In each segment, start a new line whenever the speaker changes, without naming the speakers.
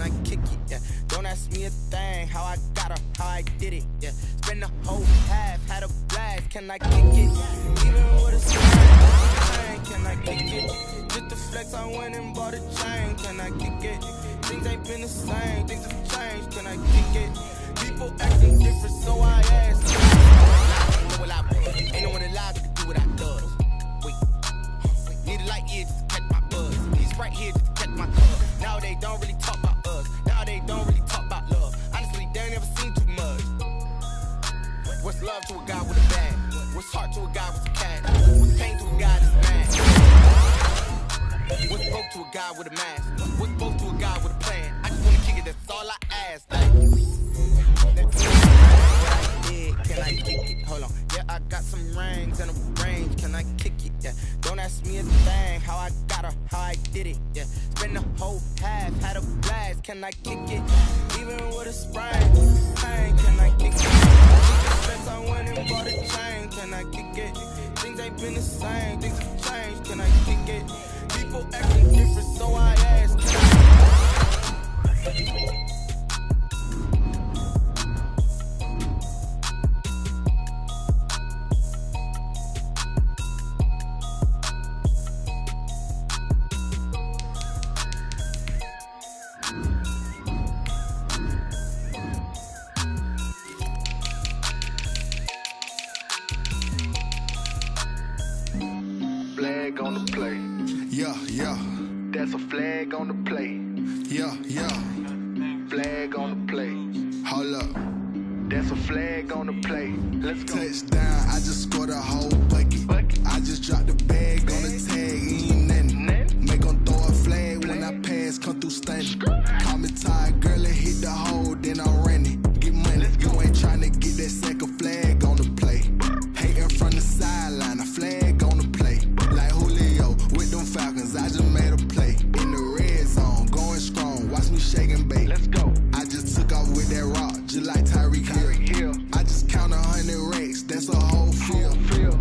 I kick it? Yeah, don't ask me a thing, how I got her, how I did it. Yeah, spend the whole half, had a blast, can I kick it? Even with a chain, can I kick it? Just the flex, I went and bought a chain, can I kick it? Things ain't been the same, things have changed, can I kick it? People acting different, so I ask. Ain't no one alive that can do what I does. Wait, need a light here just to catch my buzz. He's right here just to catch my cup. Now they don't really talk about us. Now they don't really talk about love. Honestly, they ain't never seen too much. What's love to a guy with a bag? What's heart to a guy with a cat? What's pain to a guy that's mad? What's broke to a guy with a mask? What's broke to a guy with a plan? I just wanna kick it, that's all I ask. Can I kick it? Hold on. Yeah, I got some rings and a range. Can I kick it? Yeah. Don't ask me a thing. How I got her, how I did it. Yeah. Spend the whole half, had a blast. Can I kick it? Even with a sprain. Pain, can I kick it? Since I went and bought a chain. Can I kick it? Things ain't been the same. Things have changed. Can I kick it? People acting different, so I ask.
Flag on the play.
Yeah, yeah.
That's a flag on the play.
Yeah, yeah.
Flag on the play.
Hold up.
That's a flag on the play. Let's go.
Touchdown, I just scored a whole bucket. I just dropped the bag on the tag, ain't nothing. Make 'em throw a flag when I pass, come through stunning. Call me tired, girl, and hit the hole, then I'm running. Get money, you ain't tryna get that second flag on the play. Hating from the sideline, a flag on the play. Like Julio with them Falcons, I just made a play. In the red zone, going strong, watch me shake and bake.
Let's go.
I just took off with that rock, just like Tyreek Hill. I just count 100 racks, that's a whole field.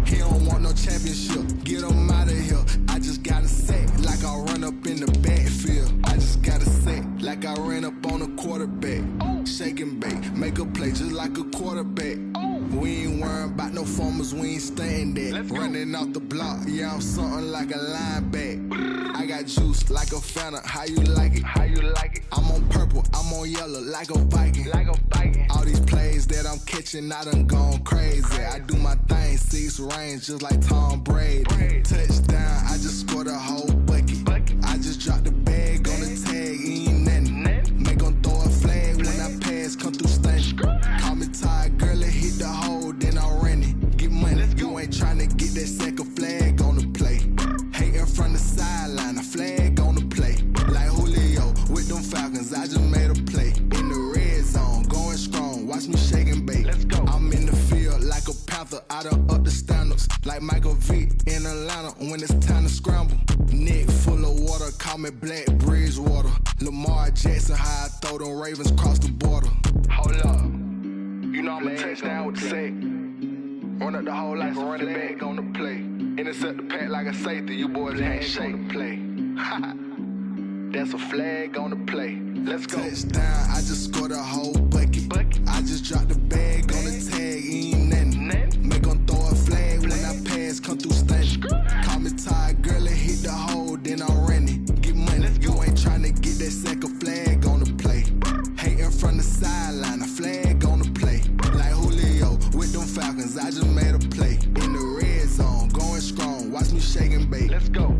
He don't want no championship, get him out of here. I just gotta say, like I run up in the backfield. I just gotta say, like I ran up on a quarterback. Shake and bake, make a play just like a quarterback. We ain't worrying about no formers, we ain't staying there. Running off the block, yeah, I'm something like a lineback. I got juice like a Fanta, how you like it?
How you like it?
I'm on purple, I'm on yellow, like a Viking.
Like a Viking.
All these plays that I'm catching, I done gone crazy. I do my thing, 6 range, just like Tom Brady. Touchdown, I just scored a whole bucket. I just dropped the bag on the tag, ain't nothing. Make 'em throw a flag when I pass, come through stunning. Call me tired, girl, and hit the hole, then I'm running. Get money, you ain't tryna get that second flag on the play. Hating from the sideline, a flag on the play. Like Julio with them Falcons, I just made a play. In the red zone, going strong, watch me shake and bake.
Let's go.
I'm in the field like a Panther, I done up the standards. Like Michael Vick in Atlanta when it's time to scramble. Neck full of water, call me Black Bridgewater. Lamar Jackson, how I throw them Ravens cross the border.
Hold up. You know I'm a touchdown with the sack. Run up the hole like a running back on the play. Intercept the pack like a safety. You boys can't shake the play. That's a flag on the play. Let's go.
Touchdown, I just scored a whole bucket. I just dropped the bag on the tag, ain't nothing. Make 'em throw a flag when I pass, come through stunning. Call me tired, girl, and hit the hole, then I'm running. Get money, you ain't tryna get that second flag on the play. Hating from the sideline, a flag on the play. Like Julio with them Falcons, I just made a play. In the red zone, going strong, watch me shake and bake.
Let's go.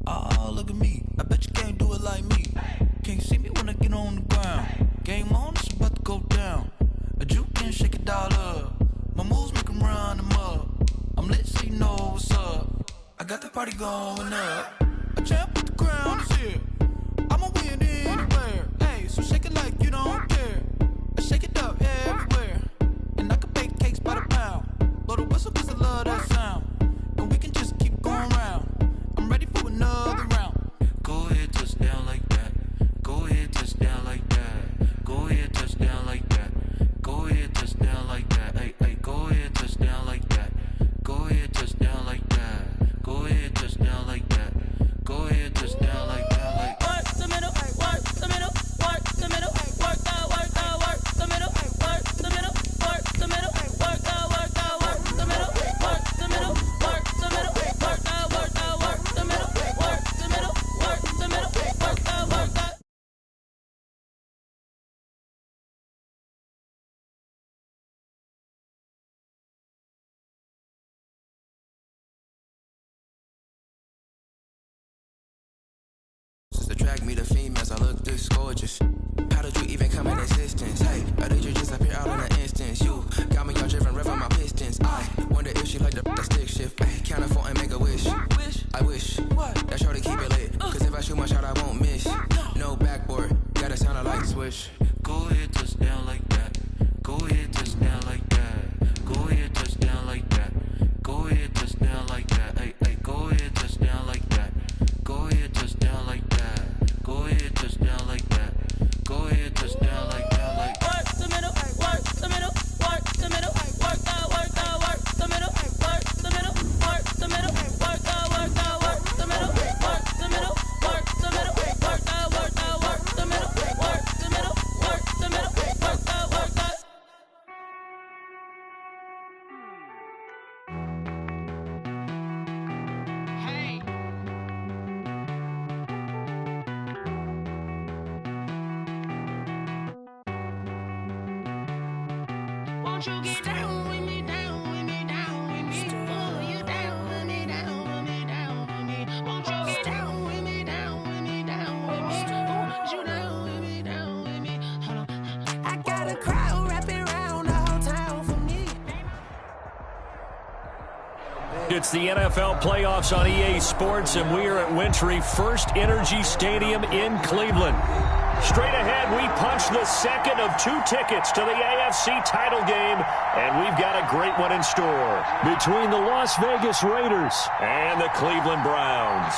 Oh, look at me. I bet you can't do it like me. Can't see me when I get on the ground. Game on, it's about to go down. A juke and shake it all up. My moves make 'em run them up. I'm lit so you know what's up. I got the party going up. A champ with the crown is here. I'ma win anywhere. Hey, so shake it like you don't care. I shake it up everywhere. And I can bake cakes by the pound. Blow the whistle 'cause I love that sound. And we can just keep going round. I'm ready for another round. Go
Supposed to drag me to females, I look this gorgeous. How did you even come in existence? Hey, or did you just appear out in an instance? You got me all driven, revving my pistons. I wonder if she like the stick shift. Ay, count a 4 and make a wish. I wish that shorty keep it lit. Cause if I shoot my shot, I won't miss. No backboard, gotta sound like swish.
Go ahead, touchdown like that. Go ahead, touchdown like that. Go ahead, touchdown like that. Go ahead, touchdown like that. Hey, hey, go ahead, touchdown like that. Go ahead, touchdown like that. Go ahead, touchdown like that. Go ahead, touchdown like that. Like
work the middle, work the middle, work the middle, work that, work the middle, work the middle, work the middle, work that, work the middle, work the middle, work the middle, work that, work the middle, work the middle, work the middle, work that, work that. Hey. Won't you get down with me, down with me, down with me? Oh, you down with me, down with me, down with me. Won't you get down with me, down with me, down with me? Oh, you down with me, down with me? Hold on. I got a crowd wrapping around the whole town for me.
It's the NFL playoffs on EA Sports, and we are at Wintry First Energy Stadium in Cleveland. Straight ahead, we punch the second of 2 tickets to the AFC title game, and we've got a great one in store between the Las Vegas Raiders and the Cleveland Browns.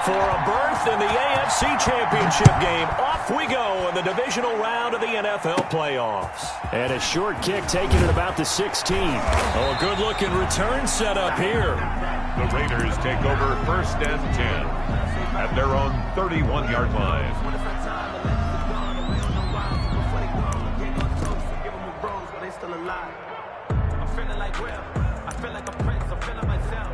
For a berth in the AFC Championship game, off we go in the divisional round of the NFL playoffs. And a short kick taken at about the 16. Oh, a good-looking return set up here.
The Raiders take over 1st and 10 at their own 31-yard line.
I'm feeling like Will. I feel like a prince. I'm feeling myself.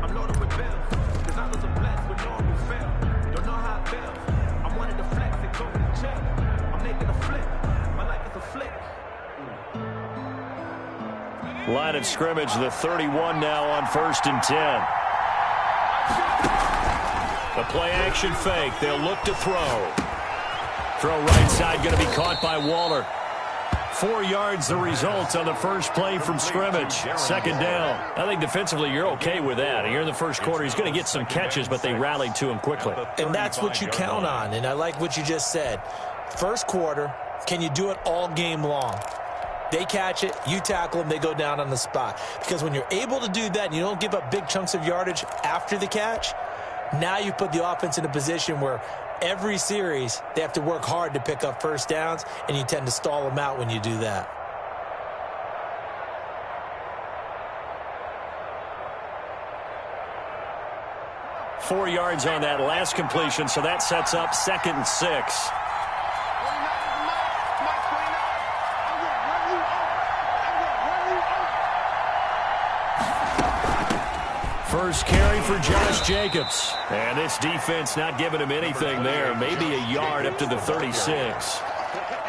I'm loaded with bills. Cause I was a blessed with no one who failed. Don't know how it feels. I wanted to flex and go to the chill. I'm making a flip. My life is a flick.
Line of scrimmage, the 31 now on 1st and 10. The play action fake. They'll look to throw. Throw right side going to be caught by Waller. 4 yards the result on the first play from scrimmage. 2nd down. I think defensively you're okay with that. Here in the first quarter he's going to get some catches, but they rallied to him quickly.
And that's what you count on, and I like what you just said. First quarter, can you do it all game long? They catch it, you tackle them, they go down on the spot. Because when you're able to do that and you don't give up big chunks of yardage after the catch, now you put the offense in a position where every series they have to work hard to pick up first downs, and you tend to stall them out when you do that.
Four yards on that last completion, so that sets up 2nd and 6. First carry for Josh Jacobs. And this defense not giving him anything there. Maybe a yard up to the 36.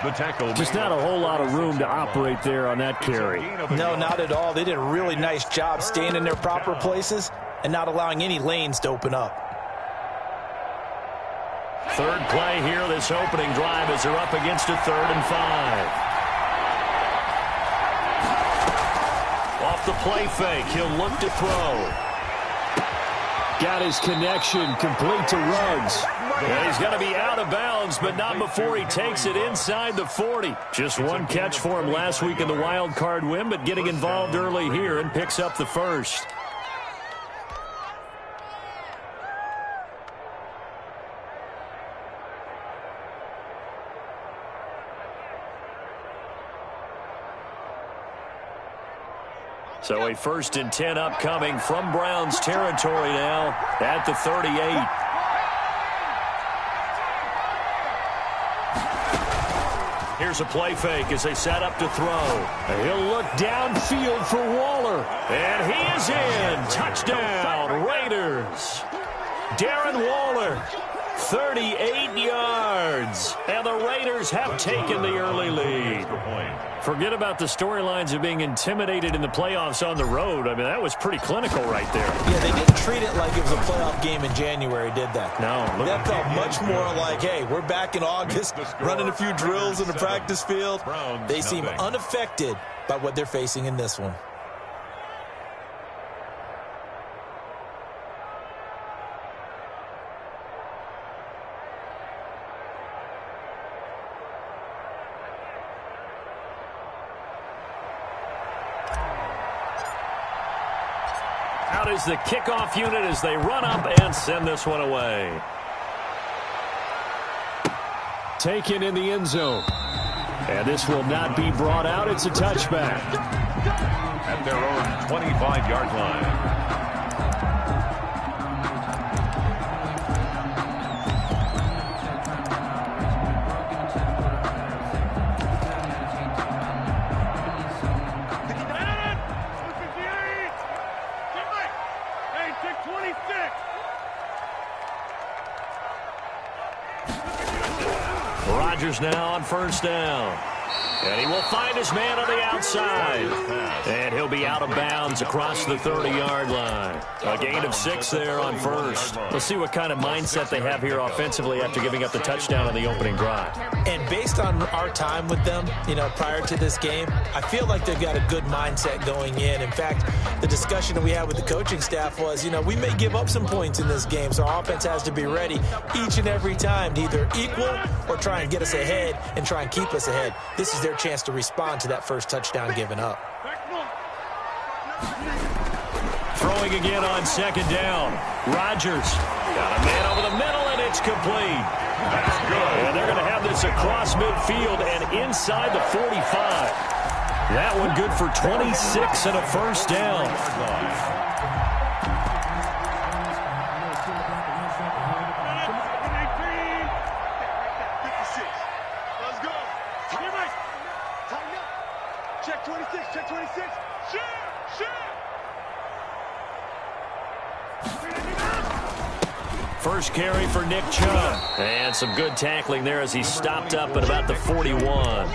The tackle.
Just not a whole lot of room to operate there on that carry.
No, not at all. They did a really nice job staying in their proper places and not allowing any lanes to open up.
Third play here, this opening drive, as they're up against a 3rd and 5. Off the play fake, he'll look to throw. Got his connection complete to Ruggs. And he's going to be out of bounds, but not before he takes it inside the 40. Just one catch for him last week in the wild card win, but getting involved early here and picks up the first. So a 1st and 10 upcoming from Browns territory now at the 38. Here's a play fake as they set up to throw. He'll look downfield for Waller. And he is in. Touchdown, Raiders. Darren Waller, 38 yards. And the Raiders have taken the early lead. Forget about the storylines of being intimidated in the playoffs on the road. I mean, that was pretty clinical right there.
Yeah, they didn't treat it like it was a playoff game in January, did they?
No.
That felt much more like, hey, we're back in August, running a few drills in the practice field. They seem unaffected by what they're facing in this one.
Out is the kickoff unit as they run up and send this one away. Taken in the end zone. And this will not be brought out. It's a touchback.
At their own 25-yard line.
Rodgers now on first down. And he will find his man on the outside. And he'll be out of bounds across the 30-yard line. A gain of 6 there on first. Let's see what kind of mindset they have here offensively after giving up the touchdown on the opening drive.
And based on our time with them, prior to this game, I feel like they've got a good mindset going in. In fact, the discussion that we had with the coaching staff was, we may give up some points in this game, so our offense has to be ready each and every time to either equal or try and get us ahead and try and keep us ahead. This is their chance to respond to that first touchdown given up.
Throwing again on second down. Rodgers got a man over the middle, and it's complete.
That's good.
And they're going to have this across midfield and inside the 45. That one good for 26 and a first down. First carry for Nick Chubb. And some good tackling there as he stopped up at about the 41.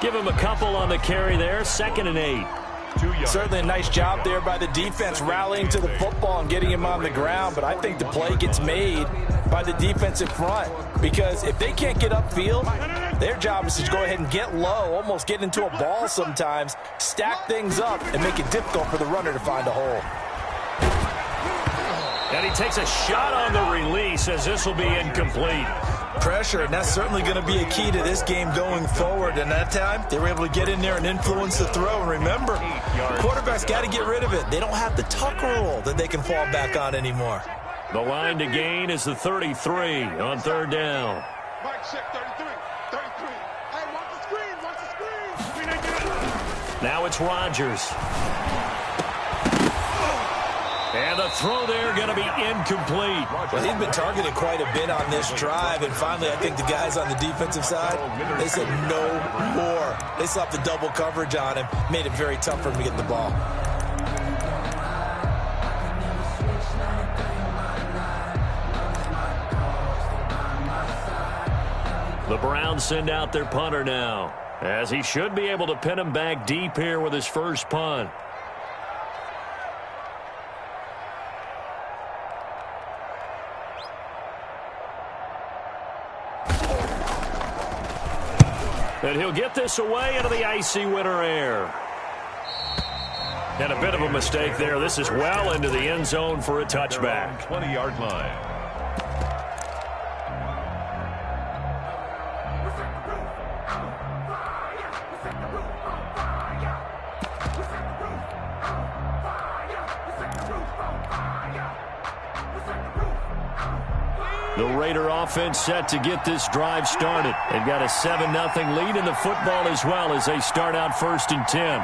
Give him a couple on the carry there. 2nd and 8.
Certainly a nice job there by the defense rallying to the football and getting him on the ground. But I think the play gets made by the defensive front. Because if they can't get upfield, their job is to go ahead and get low, almost get into a ball sometimes, stack things up, and make it difficult for the runner to find a hole.
And he takes a shot on the release as this will be incomplete.
Pressure, and that's certainly going to be a key to this game going forward. And that time, they were able to get in there and influence the throw. And remember, quarterbacks got to get rid of it. They don't have the tuck rule that they can fall back on anymore.
The line to gain is the 33 on third down.
Mike, check 33. 33. Hey, watch the screen. Watch the screen.
Now it's Rodgers. And the throw there going to be incomplete.
Well, he's been targeted quite a bit on this drive, and finally I think the guys on the defensive side, they said no more. They slapped the double coverage on him, made it very tough for him to get the ball.
The Browns send out their punter now, as he should be able to pin him back deep here with his first punt. And he'll get this away into the icy winter air. And a bit of a mistake there. This is well into the end zone for a touchback.
20-yard line.
The Raider offense set to get this drive started. They've got a 7-0 lead in the football as well as they start out 1st and 10.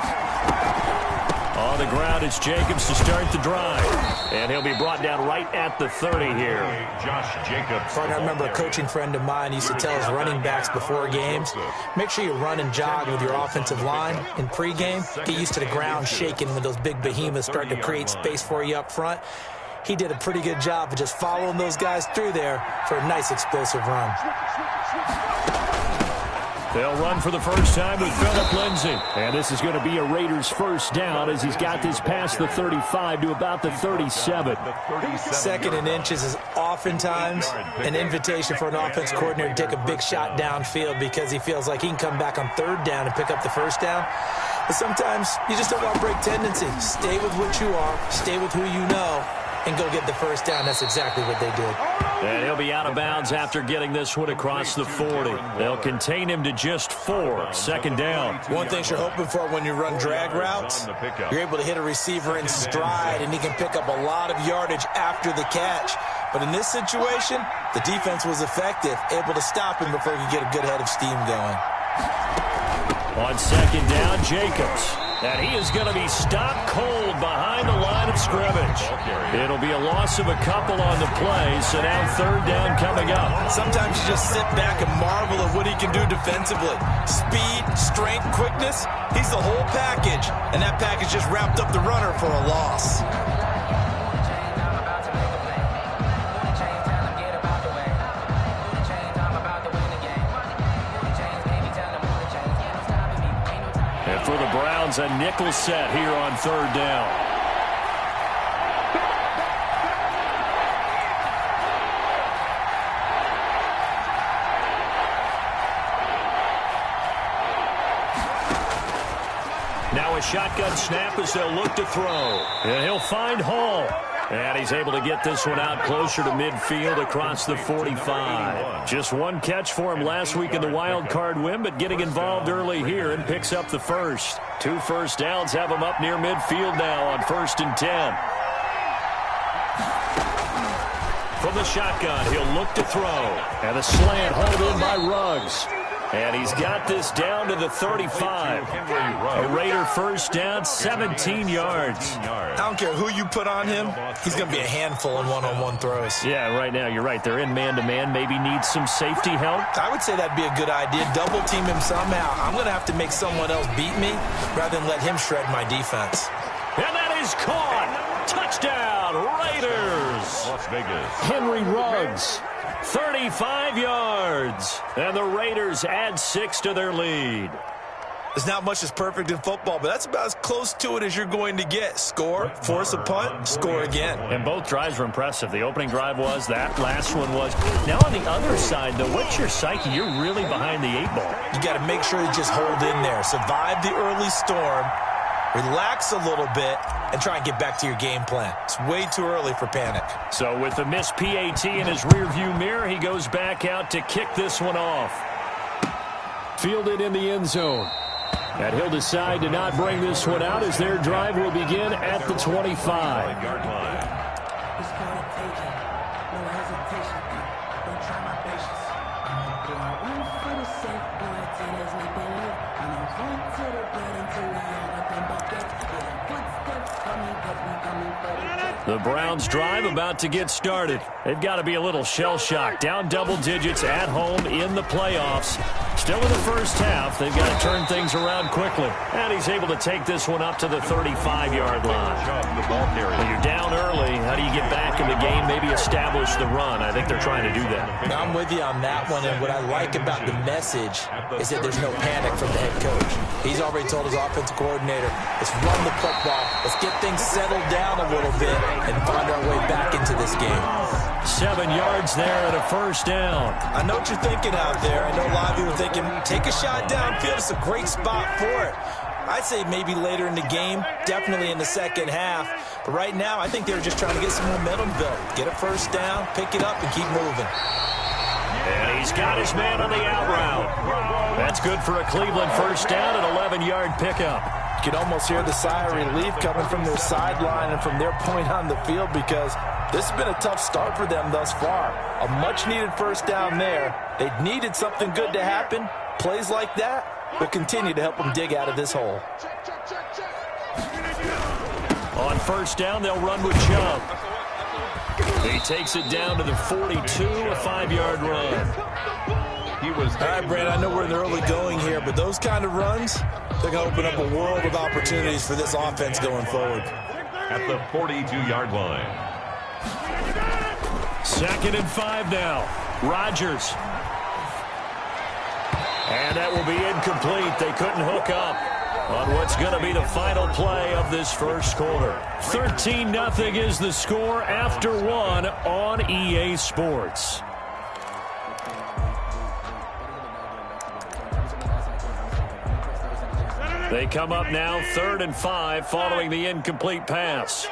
On the ground, it's Jacobs to start the drive. And he'll be brought down right at the 30 here.
Josh Jacobs.
I remember a coaching friend of mine used to tell his running backs before games, make sure you run and jog with your offensive line in pregame. Get used to the ground shaking when those big behemoths start to create space for you up front. he did a pretty good job of just following those guys through there for a nice explosive run.
They'll run for the first time with Phillip Lindsay. And this is going to be a Raiders first down as he's got this past the 35 to about the 37.
Second and inches is oftentimes an invitation for an offense coordinator to take a big shot downfield because he feels like he can come back on third down and pick up the first down. But sometimes you just don't want to break tendency. Stay with what you are, stay with who you know, and go get the first down. That's exactly what they did.
And he'll be out of bounds after getting this one across the 40. They'll contain him to just 4. Second down.
One thing you're hoping for when you run drag routes, you're able to hit a receiver in stride, and he can pick up a lot of yardage after the catch. But in this situation, the defense was effective, able to stop him before he could get a good head of steam going.
On second down, Jacobs. And he is going to be stopped cold behind the line of scrimmage. It'll be a loss of a couple on the play, so now third down coming up.
Sometimes you just sit back and marvel at what he can do defensively. Speed, strength, quickness, he's the whole package. And that package just wrapped up the runner for a loss.
For the Browns, a nickel set here on third down. Now a shotgun snap as they'll look to throw. And he'll find Hall. And he's able to get this one out closer to midfield across the 45. Just one catch for him last week in the wild card win, but getting involved early here and picks up the first. 2 first downs have him up near midfield now on 1st and 10. From the shotgun, he'll look to throw. And a slant hauled in by Ruggs. And he's got this down to the 35. A Raider first down, 17 yards.
I don't care who you put on him, he's going to be a handful in one-on-one throws.
Yeah, right now, you're right. They're in man-to-man, maybe needs some safety help.
I would say that'd be a good idea. Double team him somehow. I'm going to have to make someone else beat me rather than let him shred my defense.
And that is caught. Touchdown, Raiders.
Las Vegas.
Henry Ruggs. 35 yards, and the Raiders add 6 to their lead.
There's not much that's perfect in football, but that's about as close to it as you're going to get. Score, force a punt, score again.
And both drives were impressive. The opening drive was, that last one was. Now on the other side, though, what's your psyche? You're really behind the 8 ball.
You got to make sure you just hold in there. Survive the early storm, relax a little bit, and try and get back to your game plan. It's way too early for panic.
So with the missed PAT in his rearview mirror, he goes back out to kick this one off. Fielded in the end zone. And he'll decide to not bring this one out as their drive will begin at the 25-yard line. The Browns drive about to get started. They've got to be a little shell-shocked. Down double digits at home in the playoffs. Still in the first half. They've got to turn things around quickly. And he's able to take this one up to the 35-yard line. When you're down early, how do you get back in the game, maybe establish the run? I think they're trying to do that.
Now, I'm with you on that one, and what I like about the message is that there's no panic from the head coach. He's already told his offensive coordinator, let's run the football, let's get things settled down a little bit, and find our way back into this game.
7 yards there and a first down.
I know what you're thinking out there. I know a lot of you are thinking, take a shot downfield. It's a great spot for it. I'd say maybe later in the game, definitely in the second half. But right now, I think they were just trying to get some momentum built. Get a first down, pick it up, and keep moving.
And he's got his man on the out route. That's good for a Cleveland first down, an 11-yard pickup.
You can almost hear the sigh of relief coming from their sideline and from their point on the field because this has been a tough start for them thus far. A much-needed first down there. They needed something good to happen. Plays like that will continue to help them dig out of this hole.
On first down, they'll run with Chubb. He takes it down to the 42, a 5-yard run.
All right, Brad, I know we're in the early going here, but those kind of runs, they're going to open up a world of opportunities for this offense going forward.
At the 42-yard line.
2nd and 5 now. Rodgers. And that will be incomplete. They couldn't hook up on what's going to be the final play of this first quarter. 13-0 is the score after 1 on EA Sports. They come up now 3rd and 5 following the incomplete pass.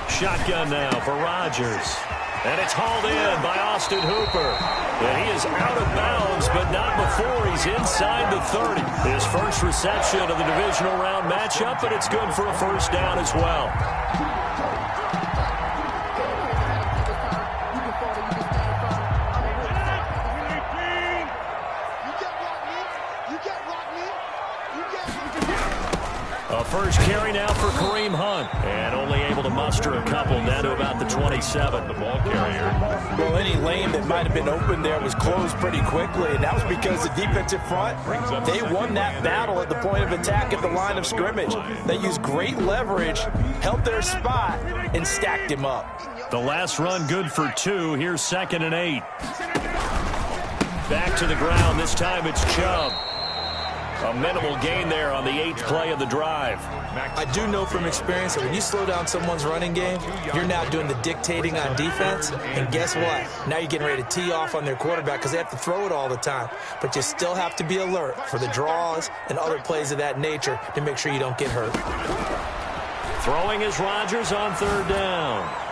Shotgun now for Rodgers. And it's hauled in by Austin Hooper. And he is out of bounds, but not before he's inside the 30. His first reception of the divisional round matchup, but it's good for a first down as well. A first carry now for Kareem Hunt. And only able to muster a couple down to about the 27. The ball carrier.
Well, any lane that might have been open there was closed pretty quickly, and that was because the defensive front, they won that battle at the point of attack at the line of scrimmage. They used great leverage, held their spot, and stacked him up.
The last run good for 2. Here's 2nd and 8. Back to the ground. This time it's Chubb. A minimal gain there on the 8th play of the drive.
I do know from experience that when you slow down someone's running game, you're now doing the dictating on defense. And guess what? Now you're getting ready to tee off on their quarterback because they have to throw it all the time. But you still have to be alert for the draws and other plays of that nature to make sure you don't get hurt.
Throwing is Rodgers on 3rd down.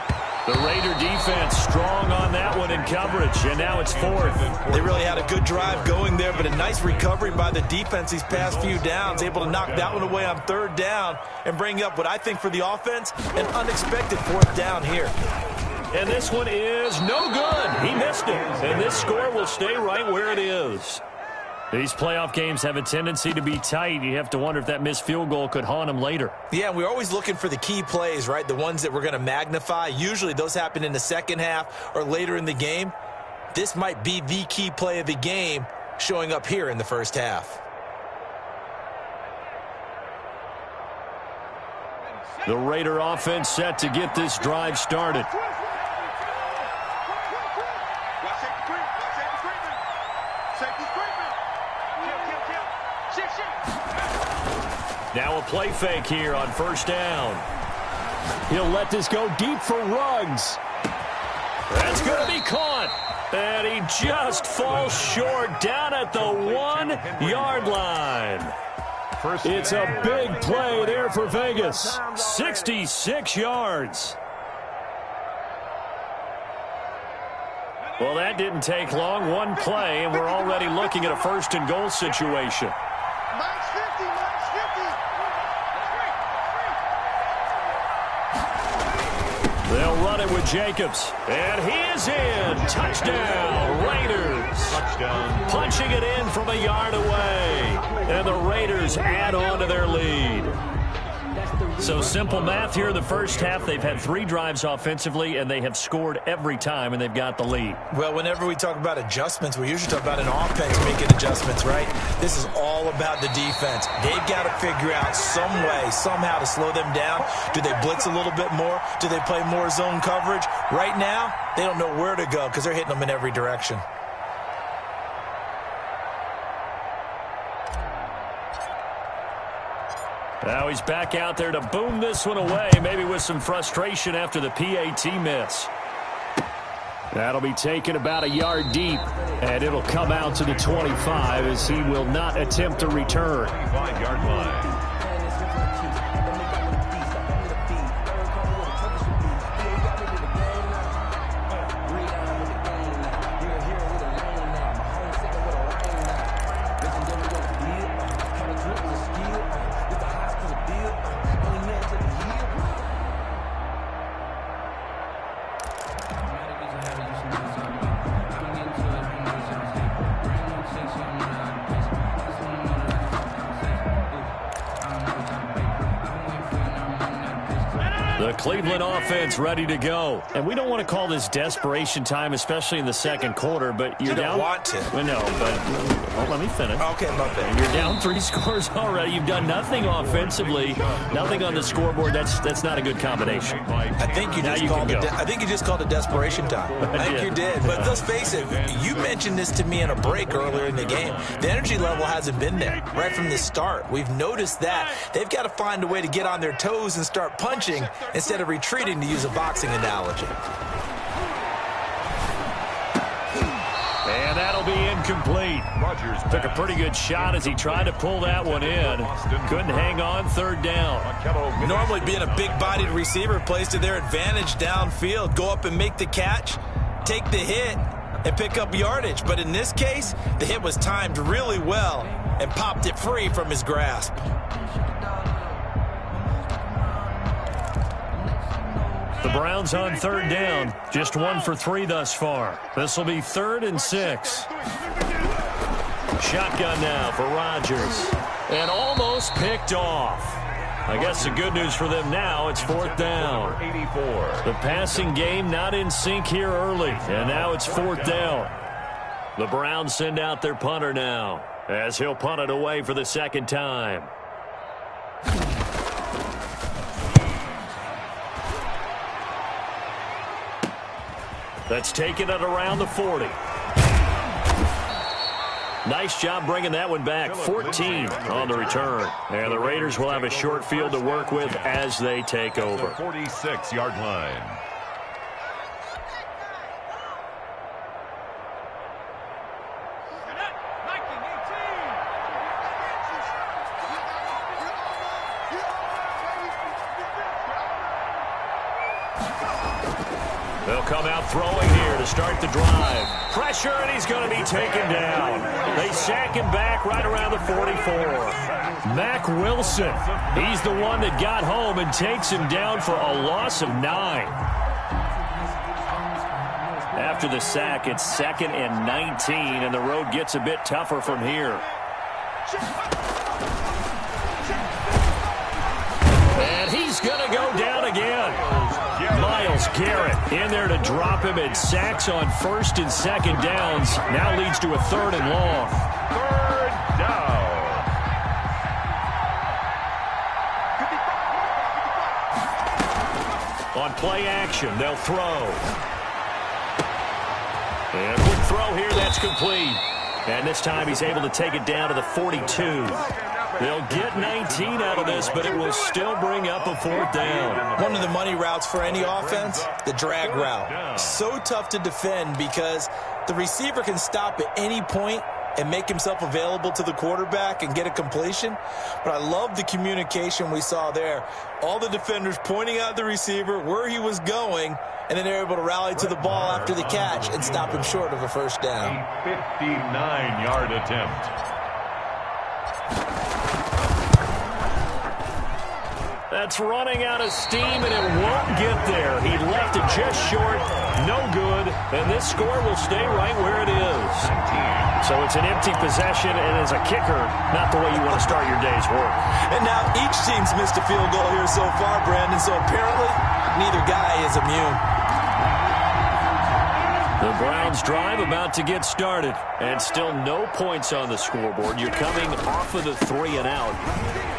The Raider defense strong on that one in coverage, and now it's 4th.
They really had a good drive going there, but a nice recovery by the defense these past few downs, able to knock that one away on 3rd down and bring up what I think for the offense, an unexpected 4th down here.
And this one is no good. He missed it, and this score will stay right where it is. These playoff games have a tendency to be tight. You have to wonder if that missed field goal could haunt them later.
Yeah, we're always looking for the key plays, right? The ones that we're going to magnify. Usually those happen in the second half or later in the game. This might be the key play of the game showing up here in the first half.
The Raider offense set to get this drive started. Now a play fake here on 1st down. He'll let this go deep for Ruggs. That's going to be caught. And he just falls short down at the 1-yard line. It's a big play there for Vegas. 66 yards. Well, that didn't take long. One play, and we're already looking at a 1st and goal situation. They'll run it with Jacobs. And he is in. Touchdown, Raiders. Touchdown. Punching it in from a yard away. And the Raiders add on to their lead. So simple math here in the first half. They've had 3 drives offensively, and they have scored every time, and they've got the lead.
Well, whenever we talk about adjustments, we usually talk about an offense making adjustments, right? This is all about the defense. They've got to figure out some way, somehow to slow them down. Do they blitz a little bit more? Do they play more zone coverage? Right now, they don't know where to go because they're hitting them in every direction.
Now he's back out there to boom this one away, maybe with some frustration after the PAT miss. That'll be taken about a yard deep, and it'll come out to the 25 as he will not attempt to return.
25-yard line.
Cleveland offense ready to go. And we don't want to call this desperation time, especially in the second quarter, but you're down.
You don't want to.
Well, no, but let me finish.
Okay, my bad.
You're down 3 scores already. You've done nothing offensively, nothing on the scoreboard. That's not a good combination.
I think you just called it desperation time. I think you did. But let's face it, you mentioned this to me in a break earlier in the game. The energy level hasn't been there right from the start. We've noticed that. They've got to find a way to get on their toes and start punching instead of retreating, to use a boxing analogy.
And that'll be incomplete. Rodgers took a pretty good shot as he tried to pull that one in. Couldn't hang on, third down.
Normally being a big-bodied receiver plays to their advantage downfield. Go up and make the catch, take the hit, and pick up yardage. But in this case, the hit was timed really well and popped it free from his grasp.
The Browns on third down. Just 1 for 3 thus far. This will be 3rd and 6. Shotgun now for Rodgers. And almost picked off. I guess the good news for them now, it's 4th down. The passing game not in sync here early. And now it's 4th down. The Browns send out their punter now, as he'll punt it away for the second time. That's taken it around the 40. Nice job bringing that one back. 14 on the return. And the Raiders will have a short field to work with as they take over.
46-yard line.
They'll come out throwing here to start the drive. Pressure, and he's going to be taken down. They sack him back right around the 44. Mack Wilson, he's the one that got home and takes him down for a loss of 9. After the sack, it's 2nd and 19, and the road gets a bit tougher from here. And he's going to go down again. Myles Garrett in there to drop him, and sacks on 1st and 2nd downs. Now leads to a 3rd and long.
3rd down.
On play action, they'll throw. And quick throw here, that's complete. And this time he's able to take it down to the 42. They'll get 19 out of this, but it will still bring up a 4th down.
One of the money routes for any offense, the drag route. So tough to defend because the receiver can stop at any point and make himself available to the quarterback and get a completion. But I love the communication we saw there. All the defenders pointing out the receiver, where he was going, and then they're able to rally to the ball after the catch and stop him short of a 1st down.
A 59-yard attempt.
That's running out of steam, and it won't get there. He left it just short. No good. And this score will stay right where it is. So it's an empty possession, and as a kicker, not the way you want to start your day's work.
And now each team's missed a field goal here so far, Brandon, so apparently neither guy is immune.
The Browns drive about to get started, and still no points on the scoreboard. You're coming off of the 3 and out.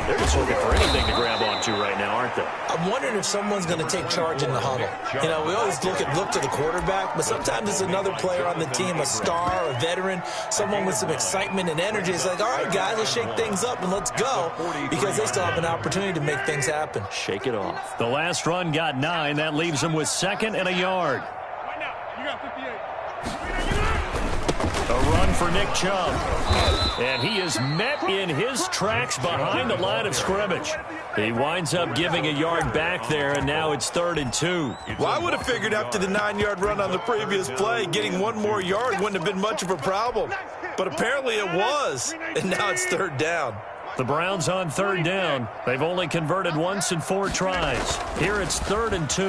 They're just looking for anything to grab onto right now, aren't they?
I'm wondering if someone's going to take charge in the huddle. You know, we always look to the quarterback, but sometimes it's another player on the team, a star, a veteran, someone with some excitement and energy. It's like, all right, guys, let's shake things up and let's go, because they still have an opportunity to make things happen.
Shake it off. The last run got 9. That leaves them with 2nd and a yard. A run for Nick Chubb. And he is met in his tracks behind the line of scrimmage. He winds up giving a yard back there, and now it's 3rd and 2.
Well, I would have figured after the 9-yard run on the previous play, getting 1 more yard wouldn't have been much of a problem. But apparently it was, and now it's 3rd down.
The Browns on 3rd down. They've only converted once in 4 tries. Here it's 3rd and 2.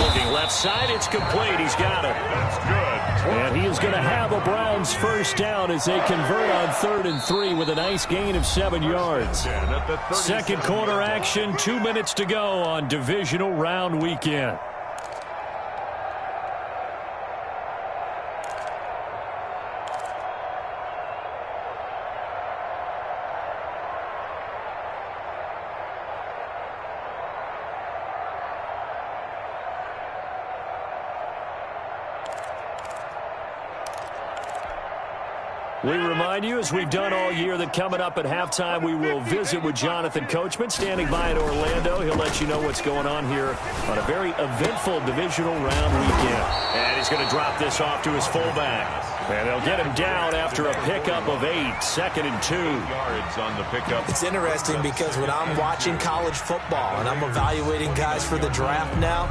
Looking left. left side. It's complete. He's got it.
That's good.
And he is going to have a Browns first down as they convert on 3rd and 3 with a nice gain of 7 yards. Second quarter action, 2 minutes to go on divisional round weekend. We remind you, as we've done all year, that coming up at halftime, we will visit with Jonathan Coachman, standing by in Orlando. He'll let you know what's going on here on a very eventful divisional round weekend. And he's going to drop this off to his fullback. And they'll get him down after a pickup of 8, 2nd and 2.
Yards on the pickup.
It's interesting because when I'm watching college football and I'm evaluating guys for the draft now,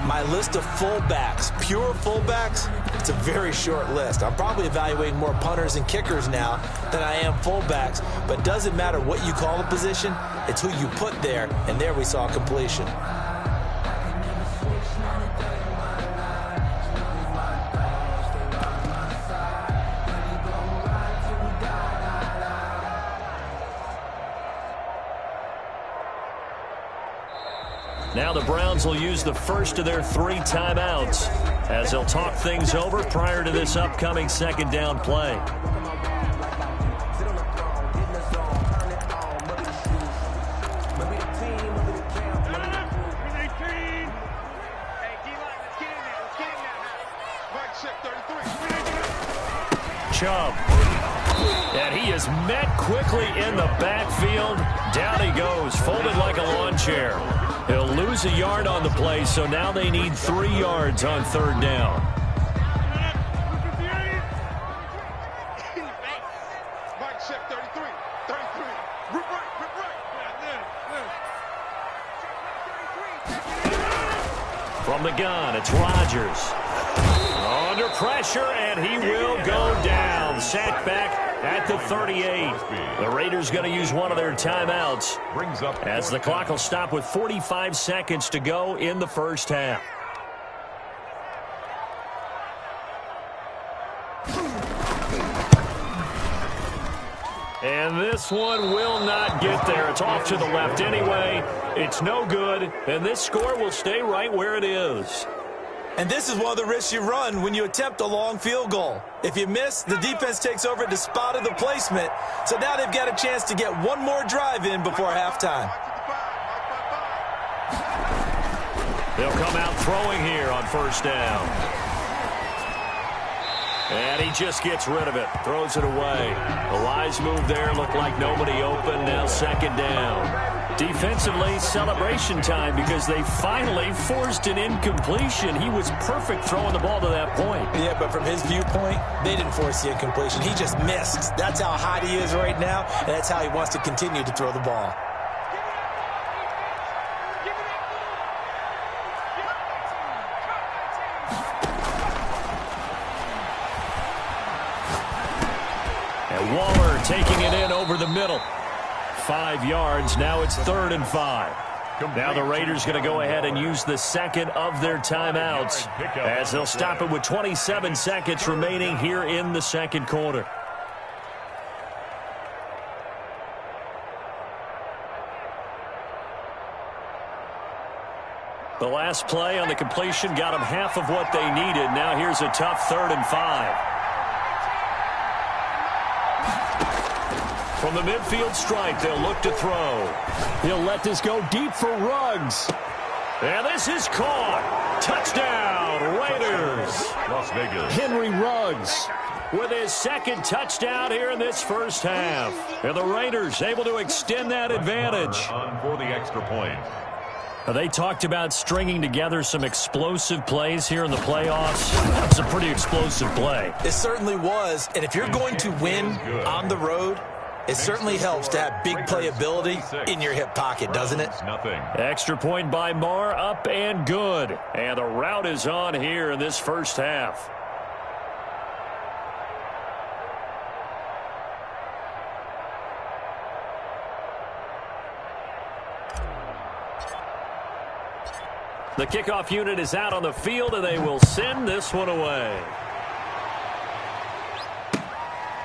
my list of fullbacks, pure fullbacks, it's a very short list. I'm probably evaluating more punters and kickers now than I am fullbacks, but it doesn't matter what you call the position, it's who you put there, and there we saw completion.
Now the Browns will use the first of their 3 timeouts as they'll talk things over prior to this upcoming second down play. Chubb. And he is met quickly in the backfield. Down he goes, folded like a lawn chair. He'll lose a yard on the play, so now they need 3 yards on 3rd down. From the gun, it's Rodgers. Under pressure, and he will go down. Sacked back at the 38. The Raiders going to use one of their timeouts as the clock will stop with 45 seconds to go in the first half. And this one will not get there. It's off to the left anyway. It's no good, and this score will stay right where it is.
And this is one of the risks you run when you attempt a long field goal. If you miss, the defense takes over at the spot of the placement. So now they've got a chance to get one more drive in before halftime.
They'll come out throwing here on first down. And he just gets rid of it, throws it away. The wise move there, looked like nobody open, now second down. Defensively, celebration time because they finally forced an incompletion. He was perfect throwing the ball to that point.
Yeah, but from his viewpoint, they didn't force the incompletion. He just missed. That's how hot he is right now, and that's how he wants to continue to throw the ball.
And Waller taking it in over the middle. 5 yards. Now it's 3rd and 5. Now the Raiders going to go ahead and use the second of their timeouts as they'll stop it with 27 seconds remaining here in the second quarter. The last play on the completion got them half of what they needed. Now here's a tough 3rd and 5. From the midfield stripe, they'll look to throw. He'll let this go deep for Ruggs. And this is caught. Touchdown, Raiders.
Las Vegas.
Henry Ruggs with his second touchdown here in this first half. And the Raiders able to extend that advantage.
On for the extra point.
They talked about stringing together some explosive plays here in the playoffs. That's a pretty explosive play.
It certainly was. And if you're going to win on the road, it certainly helps to have big playability in your hip pocket, doesn't it?
Nothing.
Extra point by Marr, up and good. And the route is on here in this first half. The kickoff unit is out on the field, and they will send this one away.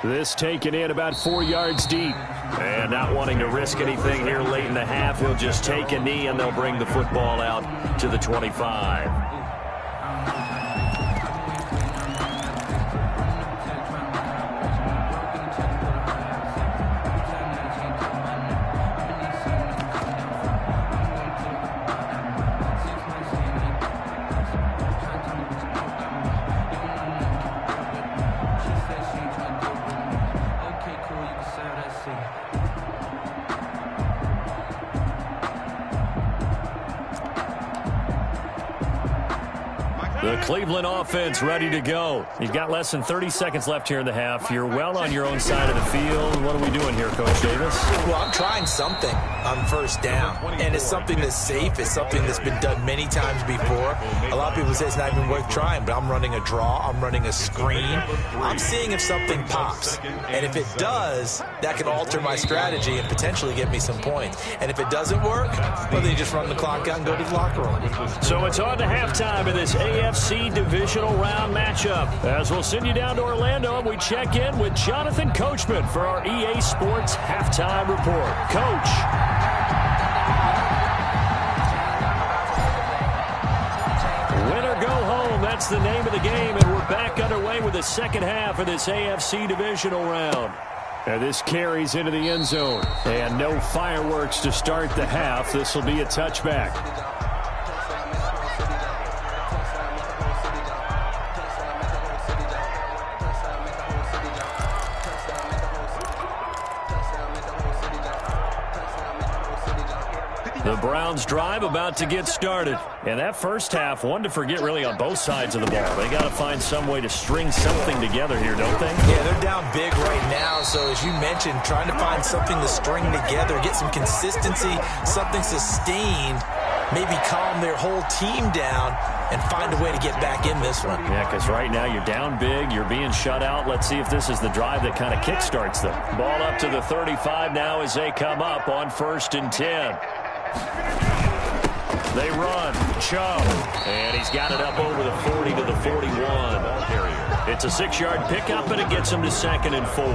This taken in about 4 yards deep. And not wanting to risk anything here late in the half, he'll just take a knee, and they'll bring the football out to the 25. The Cleveland offense ready to go. You've got less than 30 seconds left here in the half. You're well on your own side of the field. What are we doing here, Coach Davis?
Well, I'm trying something on first down, and it's something that's safe. It's something that's been done many times before. A lot of people say it's not even worth trying, but I'm running a draw. I'm running a screen. I'm seeing if something pops, and if it does, that can alter my strategy and potentially get me some points. And if it doesn't work, well, then you just run the clock out and go to the locker room.
So it's on to halftime in this AFC divisional round matchup. As we'll send you down to Orlando, we check in with Jonathan Coachman for our EA Sports Halftime Report. Coach. Win or go home, that's the name of the game, and we're back underway with the second half of this AFC divisional round. And this carries into the end zone. And no fireworks to start the half. This will be a touchback. The Browns drive about to get started. And that first half, one to forget really on both sides of the ball. They got to find some way to string something together here, don't they?
Yeah, they're down big right now. So as you mentioned, trying to find something to string together, get some consistency, something sustained, maybe calm their whole team down and find a way to get back in this one.
Yeah, because right now you're down big, you're being shut out. Let's see if this is the drive that kind of kickstarts them. Ball up to the 35 now as they come up on 1st and 10. They run, Chubb, and he's got it up over the 40 to the 41. It's a 6-yard pickup, and it gets him to 2nd and 4.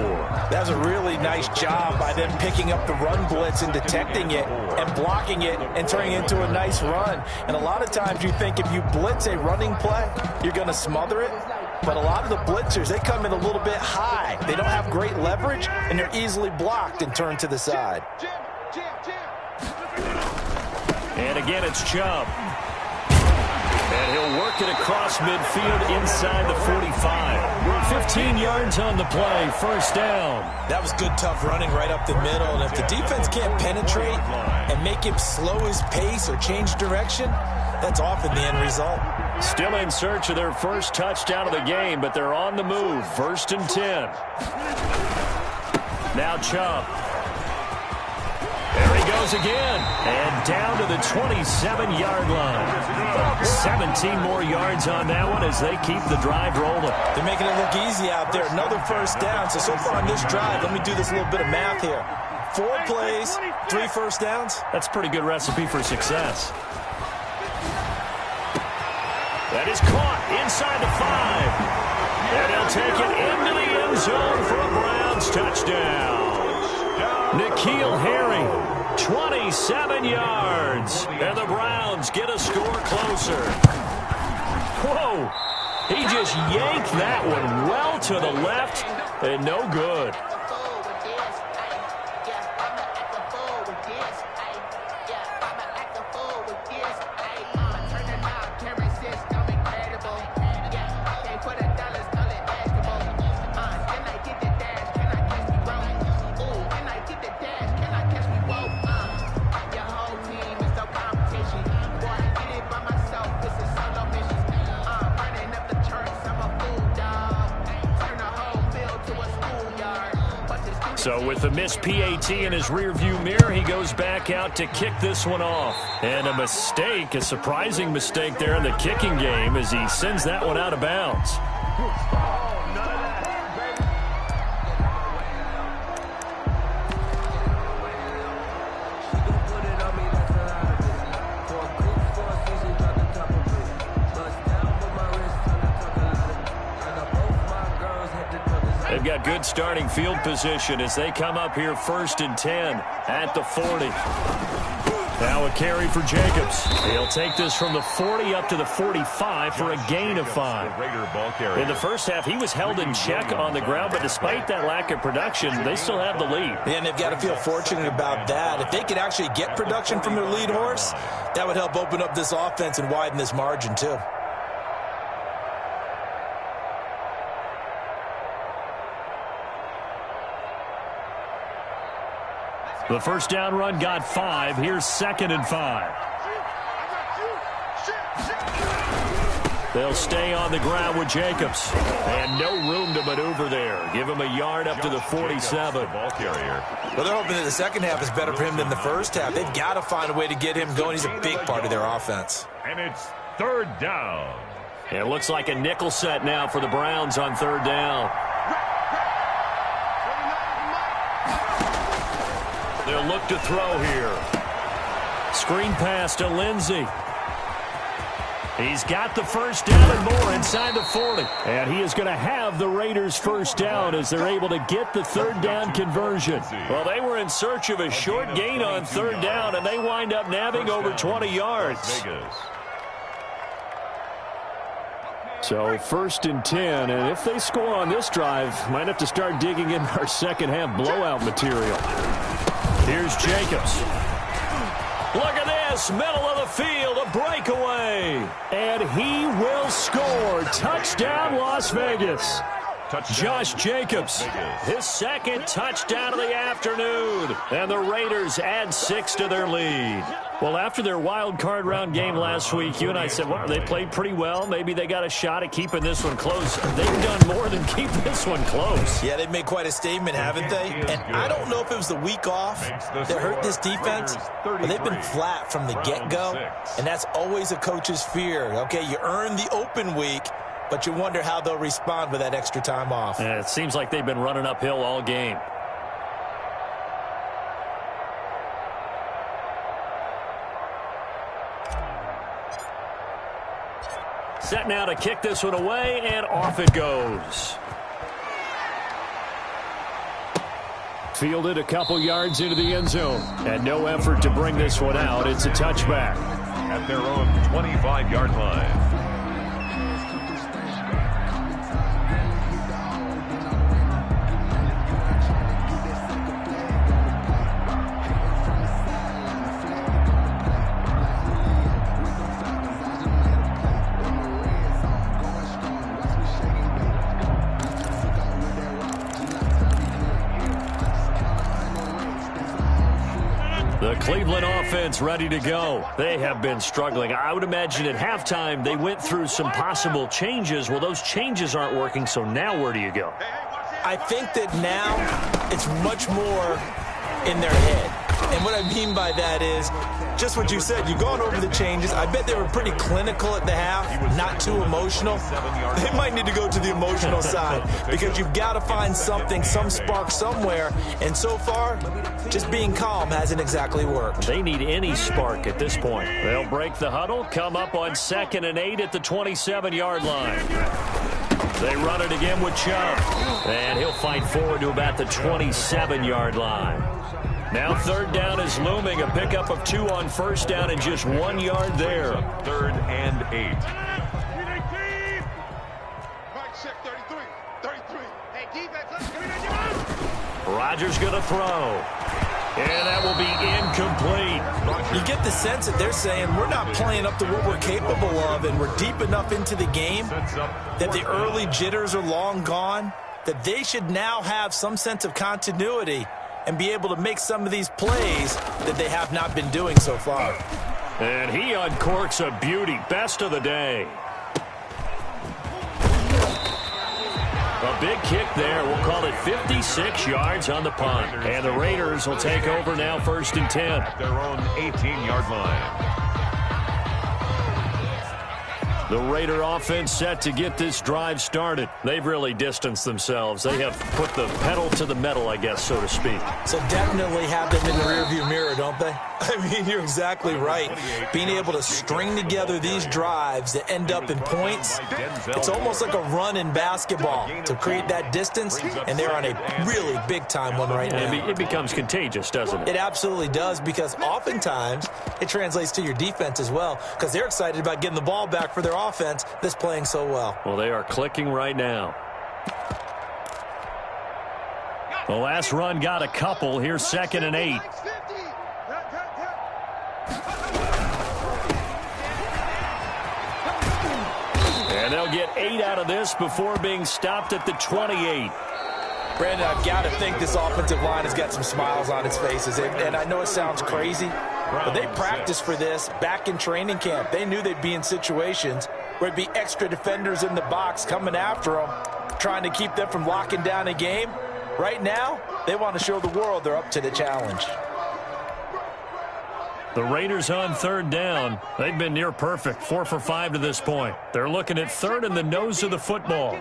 That's a really nice job by them picking up the run blitz and detecting it and blocking it and turning it into a nice run. And a lot of times you think if you blitz a running play, you're going to smother it. But a lot of the blitzers, they come in a little bit high. They don't have great leverage, and they're easily blocked and turned to the side.
And again, it's Chubb. And he'll work it across midfield inside the 45. 15 yards on the play, 1st down.
That was good, tough running right up the middle. And if the defense can't penetrate and make him slow his pace or change direction, that's often the end result.
Still in search of their first touchdown of the game, but they're on the move. 1st and 10. Now Chubb. There he goes again, and down to the 27-yard line. 17 more yards on that one as they keep the drive rolling.
They're making it look easy out there. Another 1st down. So far on this drive, let me do this little bit of math here. 4 plays, 3 1st downs.
That's a pretty good recipe for success. That is caught inside the 5. And he'll take it into the end zone for a Browns touchdown. N'Keal Harry, 27 yards, and the Browns get a score closer. Whoa, he just yanked that one well to the left, and no good. So with the missed PAT in his rearview mirror, he goes back out to kick this one off. And a mistake, a surprising mistake there in the kicking game as he sends that one out of bounds. They've got good starting field position as they come up here 1st and 10 at the 40. Now a carry for Jacobs. He'll take this from the 40 up to the 45 for a gain of 5. In the first half, he was held in check on the ground, but despite that lack of production, they still have the lead.
And they've got to feel fortunate about that. If they could actually get production from their lead horse, that would help open up this offense and widen this margin too.
The first down run got 5. Here's 2nd and 5. They'll stay on the ground with Jacobs. And no room to maneuver there. Give him a yard up to the 47.
Ball carrier.
Well, they're hoping that the second half is better for him than the first half. They've got to find a way to get him going. He's a big part of their offense.
And it's 3rd down.
It looks like a nickel set now for the Browns on 3rd down. They'll look to throw here. Screen pass to Lindsey. He's got the first down and more inside the 40. And he is going to have the Raiders first down as they're able to get the 3rd down conversion. Well, they were in search of a short gain on 3rd down, and they wind up nabbing over 20 yards. So 1st and 10, and if they score on this drive, might have to start digging in our second half blowout material. Here's Jacobs. Look at this, middle of the field, a breakaway. And he will score. Touchdown, Las Vegas. Josh Jacobs, his 2nd touchdown of the afternoon. And the Raiders add 6 to their lead. Well, after their wild card round game last week, you and I said, well, they played pretty well. Maybe they got a shot at keeping this one close. They've done more than keep this one close.
Yeah, they've made quite a statement, haven't they? And I don't know if it was the week off that hurt this defense, but they've been flat from the get-go, and that's always a coach's fear. Okay, you earn the open week, but you wonder how they'll respond with that extra time off.
Yeah, it seems like they've been running uphill all game. Set now to kick this one away, and off it goes. Fielded a couple yards into the end zone, and no effort to bring this one out. It's a touchback.
At their own 25-yard line.
The Cleveland offense ready to go. They have been struggling. I would imagine at halftime they went through some possible changes. Well, those changes aren't working, so now where do you go?
I think that now it's much more in their head. And what I mean by that is just what you said. You've gone over the changes. I bet they were pretty clinical at the half, not too emotional. They might need to go to the emotional side because you've got to find something, some spark somewhere. And so far, just being calm hasn't exactly worked.
They need any spark at this point. They'll break the huddle, come up on 2nd and 8 at the 27-yard line. They run it again with Chubb. And he'll fight forward to about the 27-yard line. Now 3rd down is looming. A pickup of 2 on 1st down and just 1 yard there.
3rd and 8.
Rodgers going to throw. And that will be incomplete.
You get the sense that they're saying we're not playing up to what we're capable of, and we're deep enough into the game that the early jitters are long gone, that they should now have some sense of continuity and be able to make some of these plays that they have not been doing so far.
And he uncorks a beauty. Best of the day. A big kick there. We'll call it 56 yards on the punt. And the Raiders will take over now 1st and 10.
At their own 18-yard line.
The Raider offense set to get this drive started. They've really distanced themselves. They have put the pedal to the metal, I guess, so to speak.
So definitely have them in the rearview mirror, don't they? I mean, you're exactly right. Being able to string together these drives that end up in points, it's almost like a run in basketball to create that distance, and they're on a really big-time one right now.
It becomes contagious, doesn't it?
It absolutely does, because oftentimes it translates to your defense as well, because they're excited about getting the ball back for their offense that's playing so well.
Well, they are clicking right now. The last run got a couple. Here's 2nd and 8. And they'll get 8 out of this before being stopped at the 28.
Brandon, I've got to think this offensive line has got some smiles on its faces. And I know it sounds crazy, but they practiced for this back in training camp. They knew they'd be in situations where it'd be extra defenders in the box coming after them, trying to keep them from locking down a game. Right now, they want to show the world they're up to the challenge.
The Raiders on 3rd down. They've been near perfect, 4 for 5 to this point. They're looking at 3rd in the nose of the football.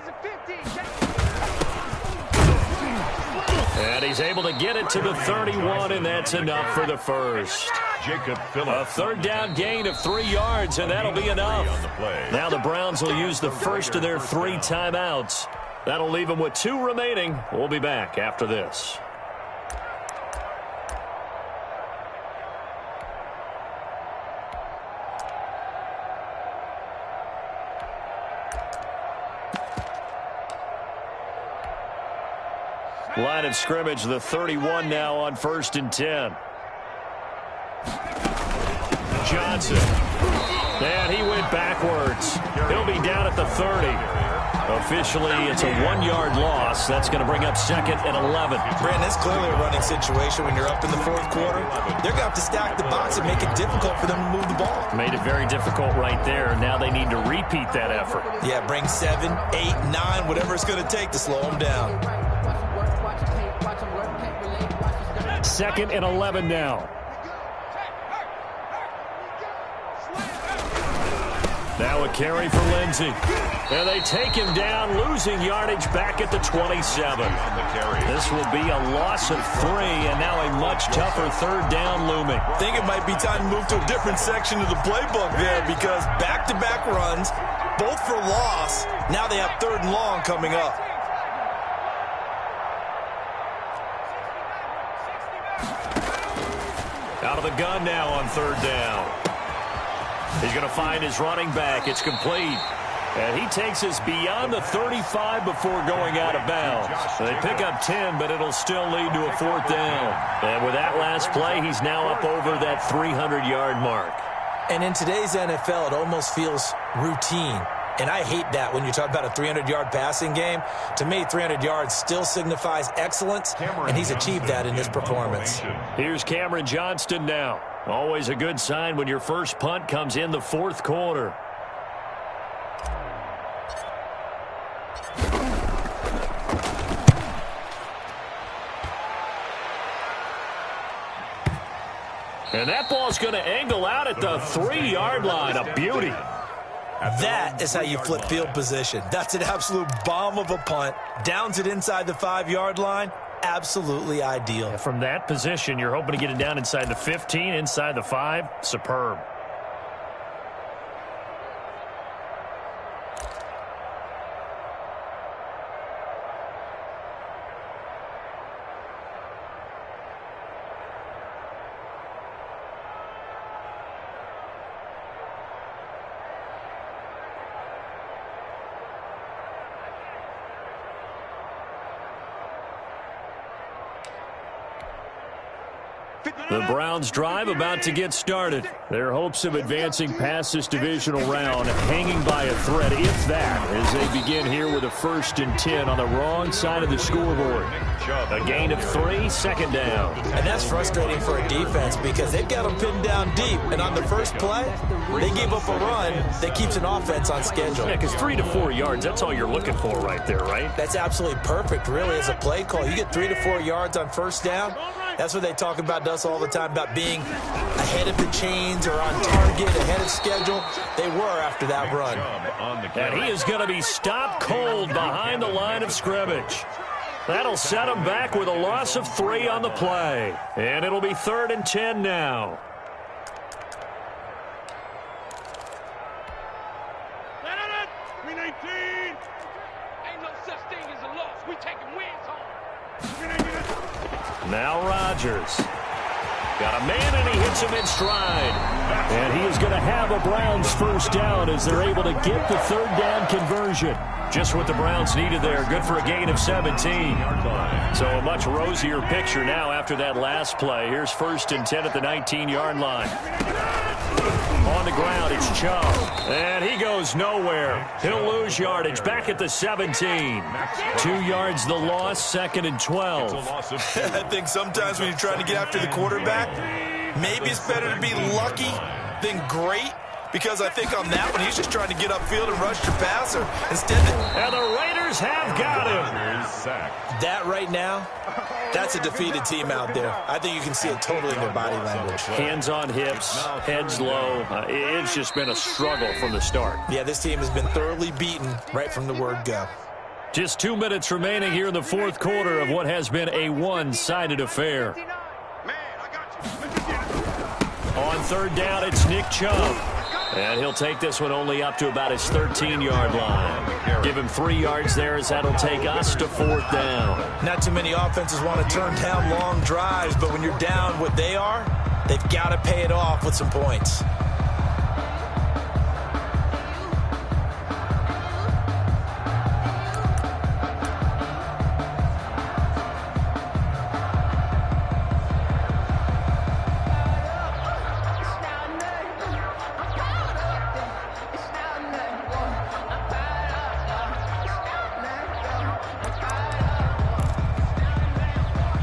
And he's able to get it to the 31, and that's enough for the first. A 3rd down gain of 3 yards, and that'll be enough. Now the Browns will use the first of their 3 timeouts. That'll leave them with 2 remaining. We'll be back after this. Line of scrimmage, the 31 now on 1st and 10. Johnson. And he went backwards. He'll be down at the 30. Officially, it's a 1-yard loss. That's going to bring up 2nd and 11.
Brandon, it's clearly a running situation when you're up in the 4th quarter. They're going to have to stack the box and make it difficult for them to move the ball.
Made it very difficult right there. Now they need to repeat that effort.
Yeah, bring 7, 8, 9, whatever it's going to take to slow them down.
2nd and 11 now. Now a carry for Lindsey. And they take him down, losing yardage back at the 27. This will be a loss of 3, and now a much tougher 3rd down looming.
I think it might be time to move to a different section of the playbook there, because back-to-back runs, both for loss. Now they have 3rd and long coming up.
Out of the gun now on 3rd down. He's going to find his running back. It's complete. And he takes us beyond the 35 before going out of bounds. They pick up 10, but it'll still lead to a 4th down. And with that last play, he's now up over that 300-yard mark.
And in today's NFL, it almost feels routine. And I hate that when you talk about a 300-yard passing game. To me, 300 yards still signifies excellence, and he's achieved that in this performance.
Here's Cameron Johnston now. Always a good sign when your first punt comes in the 4th quarter. And that ball's going to angle out at the 3-yard line. A beauty.
That is how you flip field position. That's an absolute bomb of a punt. Downs it inside the 5-yard line. Absolutely ideal.
Yeah, from that position, you're hoping to get it down inside the 15, inside the 5. Superb. The Browns drive about to get started. Their hopes of advancing past this divisional round hanging by a thread, if that, as they begin here with a 1st and 10 on the wrong side of the scoreboard. A gain of 3, 2nd down.
And that's frustrating for a defense because they've got them pinned down deep. And on the first play, they gave up a run that keeps an offense on schedule.
Yeah, because 3 to 4 yards, that's all you're looking for right there, right?
That's absolutely perfect, really, as a play call. You get 3 to 4 yards on 1st down, That's what they talk about to us all the time, about being ahead of the chains or on target, ahead of schedule. They were after that run.
And he is going to be stopped cold behind the line of scrimmage. That'll set him back with a loss of 3 on the play. And it'll be 3rd and 10 now. Now Rodgers. Got a man, and he hits him in stride. And he is going to have a Browns first down as they're able to get the 3rd down conversion. Just what the Browns needed there. Good for a gain of 17. So a much rosier picture now after that last play. Here's 1st and 10 at the 19-yard line. On the ground, it's Chubb. And he goes nowhere. He'll lose yardage back at the 17. 2 yards the loss, 2nd and 12.
I think sometimes when you're trying to get after the quarterback, maybe it's better to be lucky than great. Because I think on that one, he's just trying to get upfield and rush your passer. Instead,
and the Raiders have got him.
That right now, that's a defeated team out there. I think you can see it totally in their body language.
Hands on hips, heads low. It's just been a struggle from the start.
Yeah, this team has been thoroughly beaten right from the word go.
Just 2 minutes remaining here in the 4th quarter of what has been a one-sided affair. On 3rd down, it's Nick Chubb. And he'll take this one only up to about his 13-yard line. Give him 3 yards there as that'll take us to 4th down.
Not too many offenses want to turn down long drives, but when you're down what they are, they've got to pay it off with some points.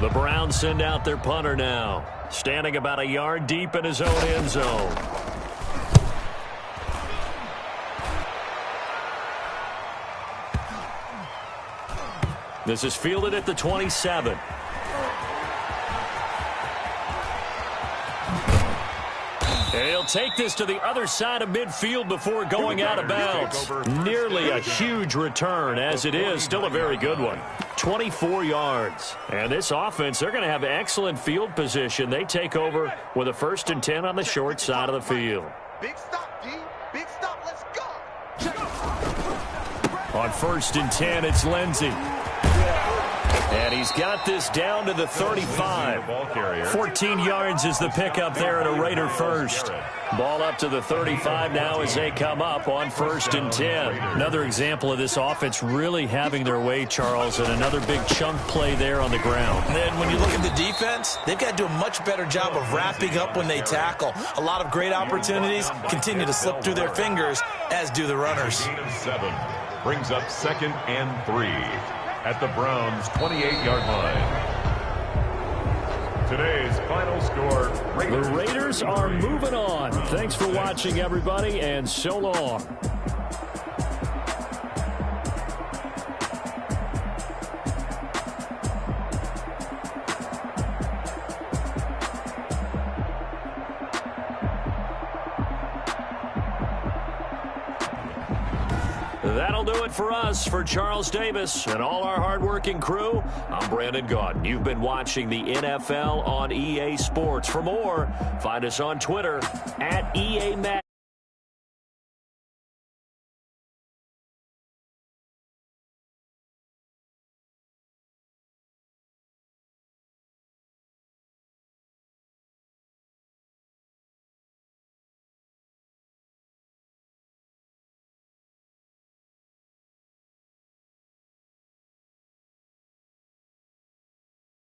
The Browns send out their punter now, standing about a yard deep in his own end zone. This is fielded at the 27. And he'll take this to the other side of midfield before going out of bounds. Nearly a huge return, as it is still a very good one. 24 yards. And this offense, they're going to have excellent field position. They take over with a 1st and 10 on the short side of the field.
Big stop, D. Big stop. Let's go.
On 1st and 10, it's Lindsey. And he's got this down to the 35. 14 yards is the pickup there at a Raider first. Ball up to the 35 now as they come up on 1st and 10. Another example of this offense really having their way, Charles, and another big chunk play there on the ground.
And then when you look at the defense, they've got to do a much better job of wrapping up when they tackle. A lot of great opportunities continue to slip through their fingers, as do the runners.
7 brings up 2nd and 3. At the Browns' 28-yard line. Today's final score, Raiders.
The Raiders are moving on. Thanks for watching, everybody, and so long. That'll do it for us. For Charles Davis and all our hardworking crew, I'm Brandon Gaudin. You've been watching the NFL on EA Sports. For more, find us on Twitter @EA Mag.